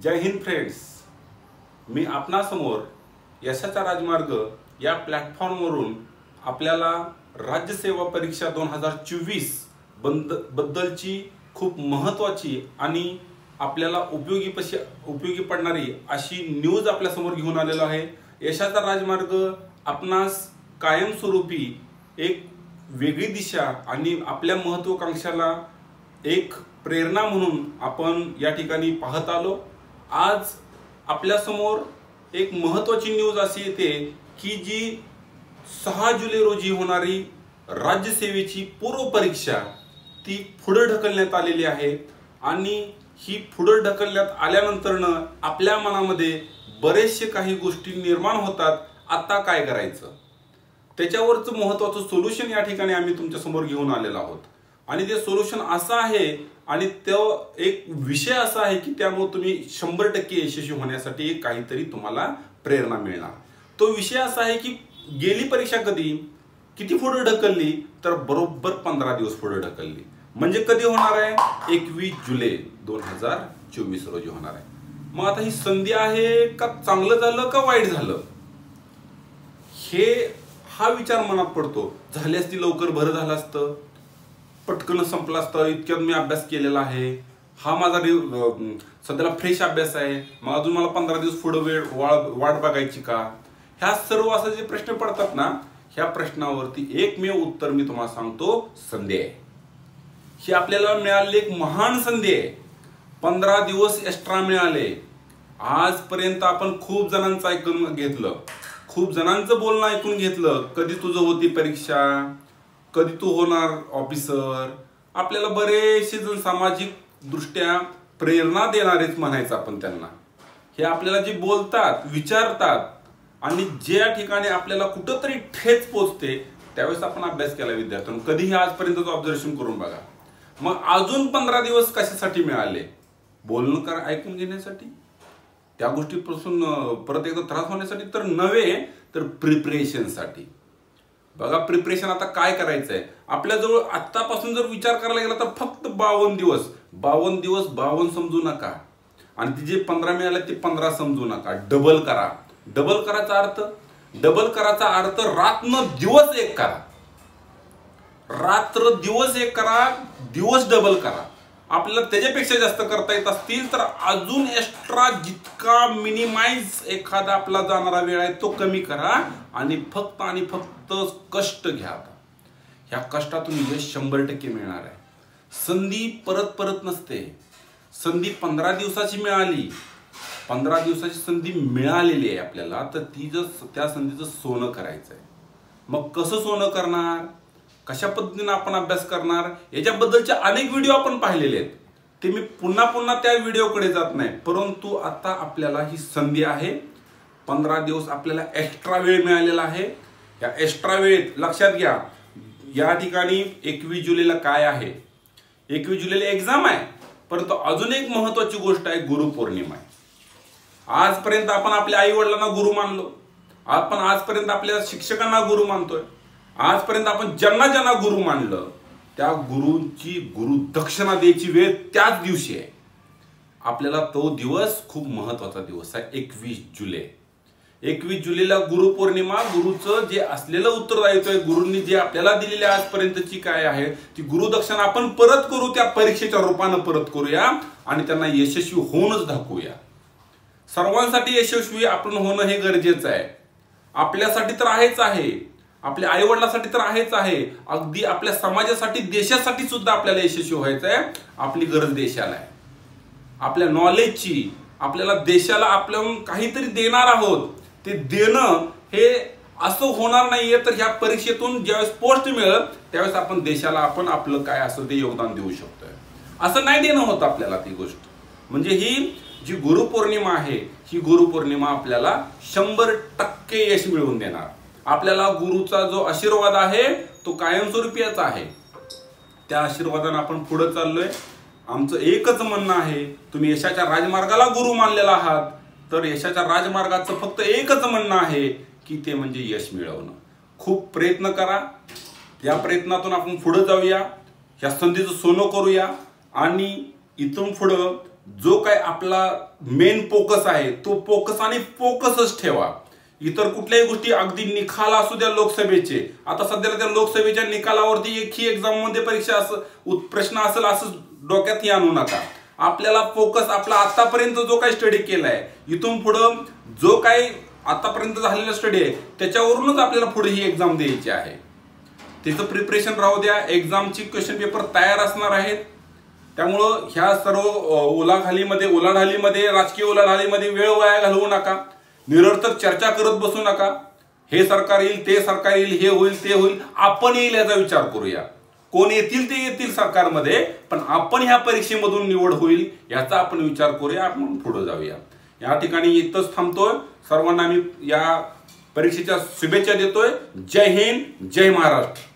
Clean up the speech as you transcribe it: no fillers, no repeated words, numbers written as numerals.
जय Hind friends, मी आपणासमोर यशाचा राजमार्ग या प्लॅटफॉर्मवरून आपल्याला राज्यसेवा परीक्षा 2024 बद्दलची खूप महत्त्वाची आणि आपल्याला उपयोगी पडणारी अशी न्यूज आपल्या समोर घेऊन आलेलो आहे। यशाचा राजमार्ग आपणास कायमस्वरूपी एक वेगळी दिशा आणि आपल्या महत्त्वाकांक्षाला एक प्रेरणा म्हणून आपण या ठिकाणी पाहत आलो। आज आपल्या समोर एक महत्त्वाची न्यूज अशी येते की जी 6 जुलै रोजी होणारी राज्यसेवेची पूर्व परीक्षा ती पुढे ढकलण्यात आलेली आहे आणि ही पुढे ढकलण्यात आल्यानंतरनं आपल्या मनामध्ये बरेचसे काही गोष्टी निर्माण होतात। आता काय करायचं त्याच्यावरचं महत्त्वाचं सोल्युशन या ठिकाणी आम्ही तुमच्या समोर घेऊन आलेलो आहोत आणि ते सोल्युशन असं आहे आणि तो एक विषय असा आहे की त्यामुळे तुम्ही 100% यशस्वी होण्यासाठी काहीतरी तुम्हाला प्रेरणा मिळणार। तो विषय असा आहे की गेली परीक्षा किती पुढे ढकलली तर बरोबर 15 दिवस पुढे ढकलली। म्हणजे कधी होणार आहे 21 जुलै 2024 रोजी होणार आहे। मग आता ही संधी आहे का चांगलं झालं का वाईट झालं हा विचार मनात पडतो। झाली असती लवकर बरं झालं असतं, पटकन संपला असतं, इतक्यात मी अभ्यास केलेला आहे, हा माझा सध्याला फ्रेश अभ्यास आहे, मग अजून मला 15 दिवस पुढे वाट बघायची का? ह्या सर्व असे जे प्रश्न पडतात ना, ह्या प्रश्नावरती एकमेव उत्तर मी तुम्हाला सांगतो, संधी आहे। ही आपल्याला मिळालेली एक महान संधी आहे। 15 दिवस एक्स्ट्रा मिळाले। आजपर्यंत आपण खूप जणांचं ऐकून घेतलं, खूप जणांचं बोलणं ऐकून घेतलं, कधी तुझं होती परीक्षा, कधी तू होणार ऑफिसर। आपल्याला बरेचसे जण सामाजिक दृष्ट्या प्रेरणा देणारेच म्हणायचं आपण त्यांना। हे आपल्याला जे बोलतात, विचारतात आणि ज्या ठिकाणी आपल्याला कुठंतरी ठेच पोचते त्यावेळेस आपण अभ्यास केला विद्यार्थ्यांना। कधीही आजपर्यंत ऑब्झर्वेशन करून बघा। मग अजून 15 दिवस कशासाठी मिळाले? बोलणं करा, ऐकून घेण्यासाठी, त्या गोष्टीपासून परत एकदा त्रास होण्यासाठी तर नव्हे, तर प्रिपरेशनसाठी। बघा प्रिपरेशन आता काय करायचंय आपल्याजवळ आतापासून जर विचार करायला गेला तर फक्त 52 दिवस 52 समजू नका आणि ते जे 15 मिळाले ते 15 समजू नका, डबल करा। डबल करायचा अर्थ रात्र दिवस एक करा, रात्र दिवस एक करा, दिवस डबल करा। आपल्याला त्याच्यापेक्षा जास्त करता येत असतील तर अजून एक्स्ट्रा जितका मिनिमाइज एखादा आपला जाणारा वेळ आहे तो कमी करा आणि फक्त कष्ट घ्या। ह्या कष्टातून यश 100% मिळणार आहे। संधी परत नसते। संधी 15 दिवसाची मिळाली, 15 दिवसाची संधी मिळालेली आहे आपल्याला, तर त्या संधीचं सोनं करायचं आहे। मग कसं सोनं करणार, कशा पद्धतीने आपण अभ्यास करणार याच्याबद्दलचे अनेक व्हिडिओ आपण पाहिलेले आहेत। ते मी पुन्हा त्या व्हिडिओकडे जात नाही, परंतु आता आपल्याला ही संधी आहे। 15 दिवस आपल्याला एक्स्ट्रा वेळ मिळालेला आहे। या एक्स्ट्रा वेळेत लक्षात घ्या, या ठिकाणी 21 जुलैला काय आहे, 21 जुलैला एक्झाम आहे, परंतु अजून एक महत्त्वाची गोष्ट आहे, गुरुपौर्णिमा आहे। आजपर्यंत आपण आपल्या आई वडिलांना गुरु मानलो, आपण आजपर्यंत आपल्या शिक्षकांना गुरु मानतोय, आजपर्यंत आपण ज्यांना गुरु मानलं त्या गुरूंची गुरुदक्षिणा द्यायची वेळ त्याच दिवशी आहे। आपल्याला तो दिवस खूप महत्त्वाचा दिवस आहे, 21 जुलै। 21 जुलैला गुरुपौर्णिमा, गुरुचं जे असलेलं उत्तरदायित्व आहे, गुरूंनी जे आपल्याला दिलेली आजपर्यंतची काय आहे ती गुरुदक्षिणा आपण परत करू, त्या परीक्षेच्या रूपानं परत करूया आणि त्यांना यशस्वी होऊनच दाखवूया। सर्वांसाठी यशस्वी आपण होणं हे गरजेचं आहे। आपल्यासाठी तर आहेच आहे, आपल्या आई वडिलांसाठी तर आहेच आहे, अगदी आपल्या समाजासाठी, देशासाठी सुद्धा आपल्याला यशस्वी व्हायचं आहे। आपली गरज देशाला आहे, आपल्या नॉलेजची। आपल्याला देशाला आपण काहीतरी देणार आहोत, ते देणं हे असं होणार नाहीये तर ह्या परीक्षेतून ज्यावेळेस पोस्ट मिळेल त्यावेळेस आपण देशाला आपलं काय असं ते योगदान देऊ शकतोय। असं नाही देणं होत आपल्याला ती गोष्ट। म्हणजे ही जी गुरुपौर्णिमा आहे, ही गुरुपौर्णिमा आपल्याला 100% यश मिळवून देणार। आपल्याला गुरुचा जो आशीर्वाद आहे तो कायमस्वरूपीच आहे। त्या आशीर्वादाने आपण पुढे चाललोय। आमचं एकच म्हणणं आहे, तुम्ही यशाच्या राजमार्गाला गुरु मानलेला आहात, तर यशाच्या राजमार्गाचं फक्त एकच म्हणणं आहे की ते म्हणजे यश मिळवणं। खूप प्रयत्न करा, या प्रयत्नातून आपण पुढे जाऊया, या संधीचं सोनं करूया आणि इथून पुढे जो काय आपला मेन फोकस आहे तो फोकस आणि फोकसच ठेवा. इतर कुठल्याही गोष्टी अगदी निकाल असू द्या लोकसभेचे, आता सध्याला त्या लोकसभेच्या निकालावरती एकही एक्झाम मध्ये परीक्षा प्रश्न असेल असं डोक्यातही आणू नका. आपल्याला फोकस आपला आतापर्यंत जो काही स्टडी केलाय, इथून पुढं जो काही आतापर्यंत झालेला स्टडी आहे त्याच्यावरूनच आपल्याला पुढे ही एक्झाम द्यायची आहे. त्याचं प्रिपरेशन राहू द्या. एक्झामची क्वेश्चन पेपर तयार असणार आहेत. त्यामुळं ह्या सर्व उलाढालीमध्ये राजकीय उलाढालीमध्ये वेळ वाया घालवू नका. निरर्थक चर्चा करत बसू नका. हे सरकार येईल, ते सरकार येईल, हे होईल, ते होईल. आपण येईल याचा विचार करूया. कोण येतील ते येतील सरकारमध्ये, पण आपण ह्या परीक्षेमधून निवड होईल याचा आपण विचार करूया. आपण पुढे जाऊया. या ठिकाणी इथंच थांबतोय. सर्वांना मी या परीक्षेच्या शुभेच्छा देतोय. जय हिंद, जय महाराष्ट्र.